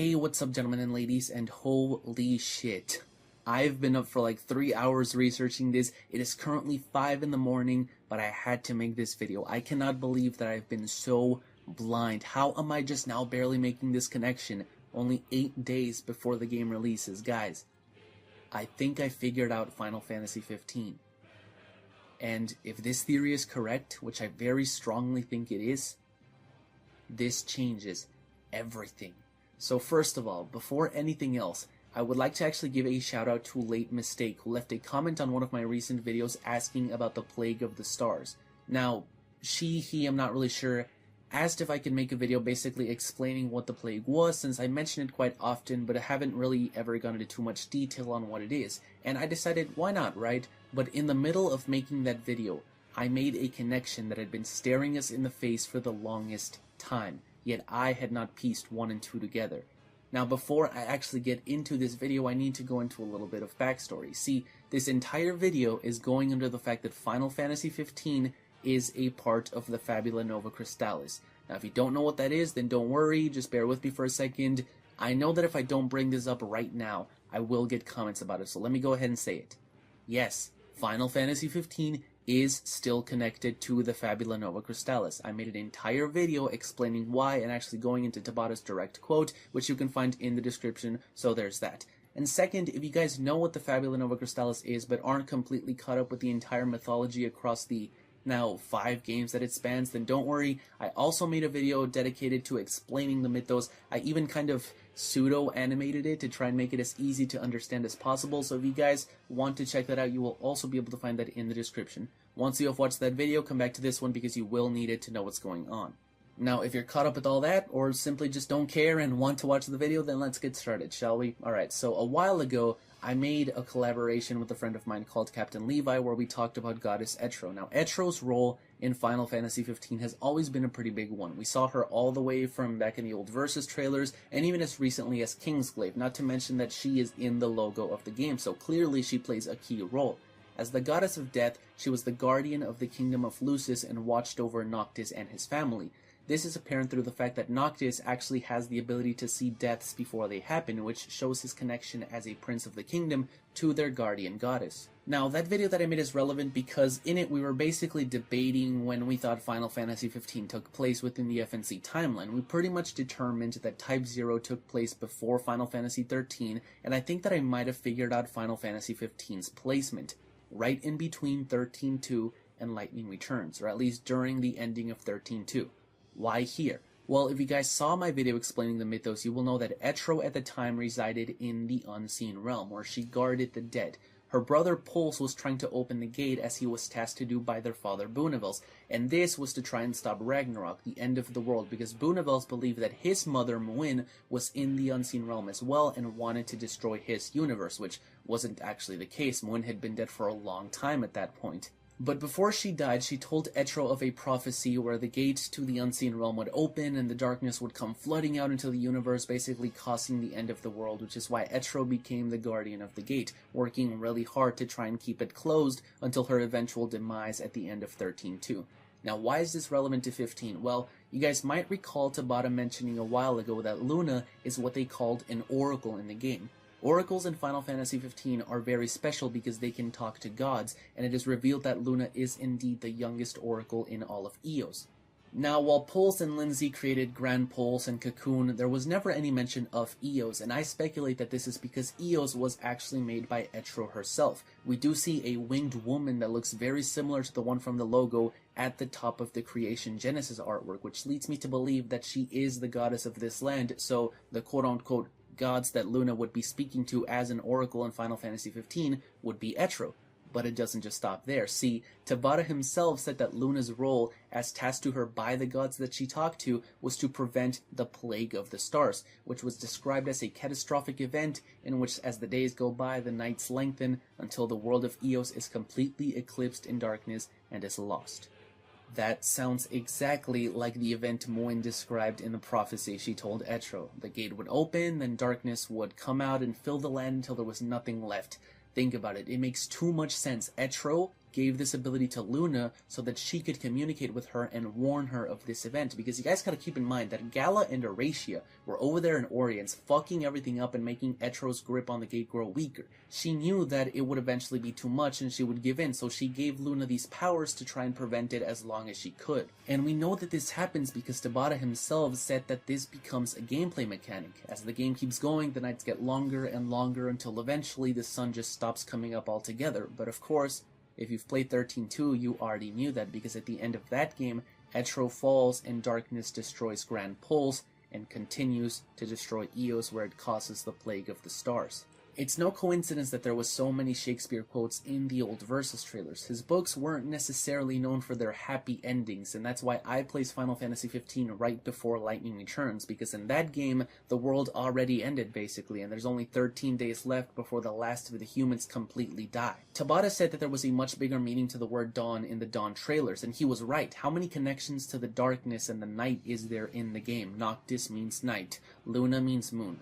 Hey, what's up, gentlemen and ladies, and holy shit. I've been up for like 3 hours researching this. It is currently 5 in the morning, but I had to make this video. I cannot believe that I've been so blind. How am I just now barely making this connection? Only 8 days before the game releases. Guys, I think I figured out Final Fantasy XV. And if this theory is correct, which I very strongly think it is, this changes everything. So first of all, before anything else, I would like to actually give a shout out to Late Mistake, who left a comment on one of my recent videos asking about the Plague of the Stars. Now, he, I'm not really sure, asked if I could make a video basically explaining what the plague was, since I mention it quite often, but I haven't really ever gone into too much detail on what it is. And I decided, why not, right? But in the middle of making that video, I made a connection that had been staring us in the face for the longest time. Yet I had not pieced 1 and 2 together. Now, before I actually get into this video, I need to go into a little bit of backstory. See, this entire video is going under the fact that Final Fantasy XV is a part of the Fabula Nova Crystallis. Now, if you don't know what that is, then don't worry, just bear with me for a second. I know that if I don't bring this up right now, I will get comments about it, so let me go ahead and say it. Yes, Final Fantasy XV is still connected to the Fabula Nova Crystallis. I made an entire video explaining why and actually going into Tabata's direct quote, which you can find in the description, so there's that. And second, if you guys know what the Fabula Nova Crystallis is but aren't completely caught up with the entire mythology across the now 5 games that it spans, then don't worry. I also made a video dedicated to explaining the mythos. I even kind of pseudo-animated it to try and make it as easy to understand as possible, so if you guys want to check that out, you will also be able to find that in the description. Once you have watched that video, come back to this one because you will need it to know what's going on. Now, if you're caught up with all that, or simply just don't care and want to watch the video, then let's get started, shall we? Alright, so a while ago, I made a collaboration with a friend of mine called Captain Levi where we talked about Goddess Etro. Now, Etro's role in Final Fantasy XV has always been a pretty big one. We saw her all the way from back in the old Versus trailers, and even as recently as Kingsglaive, not to mention that she is in the logo of the game, so clearly she plays a key role. As the Goddess of Death, she was the guardian of the Kingdom of Lucis and watched over Noctis and his family. This is apparent through the fact that Noctis actually has the ability to see deaths before they happen, which shows his connection as a prince of the kingdom to their guardian goddess. Now, that video that I made is relevant because in it we were basically debating when we thought Final Fantasy XV took place within the FNC timeline. We pretty much determined that Type 0 took place before Final Fantasy XIII, and I think that I might have figured out Final Fantasy XV's placement, right in between 13.2 and Lightning Returns, or at least during the ending of 13.2. Why here? Well, if you guys saw my video explaining the mythos, you will know that Etro at the time resided in the Unseen Realm, where she guarded the dead. Her brother Pulse was trying to open the gate as he was tasked to do by their father Boonevels, and this was to try and stop Ragnarok, the end of the world, because Boonevels believed that his mother Muin was in the Unseen Realm as well and wanted to destroy his universe, which wasn't actually the case. Muin had been dead for a long time at that point. But before she died, she told Etro of a prophecy where the gate to the Unseen Realm would open and the darkness would come flooding out into the universe, basically causing the end of the world, which is why Etro became the guardian of the gate, working really hard to try and keep it closed until her eventual demise at the end of 13.2. Now, why is this relevant to 15? Well, you guys might recall Tabata mentioning a while ago that Luna is what they called an oracle in the game. Oracles in Final Fantasy XV are very special because they can talk to gods, and it is revealed that Luna is indeed the youngest oracle in all of Eos. Now, while Pulse and Lindsay created Grand Pulse and Cocoon, there was never any mention of Eos, and I speculate that this is because Eos was actually made by Etro herself. We do see a winged woman that looks very similar to the one from the logo at the top of the Creation Genesis artwork, which leads me to believe that she is the goddess of this land, so the quote-unquote gods that Luna would be speaking to as an oracle in Final Fantasy XV would be Etro. But it doesn't just stop there. See, Tabata himself said that Luna's role, as tasked to her by the gods that she talked to, was to prevent the Plague of the Stars, which was described as a catastrophic event in which, as the days go by, the nights lengthen until the world of Eos is completely eclipsed in darkness and is lost. That sounds exactly like the event Muin described in the prophecy she told Etro. The gate would open, then darkness would come out and fill the land until there was nothing left. Think about it, it makes too much sense. Etro gave this ability to Luna so that she could communicate with her and warn her of this event. Because you guys gotta keep in mind that Gala and Eratia were over there in Orience, fucking everything up and making Etro's grip on the gate grow weaker. She knew that it would eventually be too much and she would give in, so she gave Luna these powers to try and prevent it as long as she could. And we know that this happens because Tabata himself said that this becomes a gameplay mechanic. As the game keeps going, the nights get longer and longer until eventually the sun just stops coming up altogether. But of course, if you've played 13.2, you already knew that, because at the end of that game, Etro falls and darkness destroys Grand Pulse and continues to destroy Eos, where it causes the Plague of the Stars. It's no coincidence that there was so many Shakespeare quotes in the old Versus trailers. His books weren't necessarily known for their happy endings, and that's why I placed Final Fantasy XV right before Lightning Returns, because in that game, the world already ended, basically, and there's only 13 days left before the last of the humans completely die. Tabata said that there was a much bigger meaning to the word Dawn in the Dawn trailers, and he was right. How many connections to the darkness and the night is there in the game? Noctis means night. Luna means moon.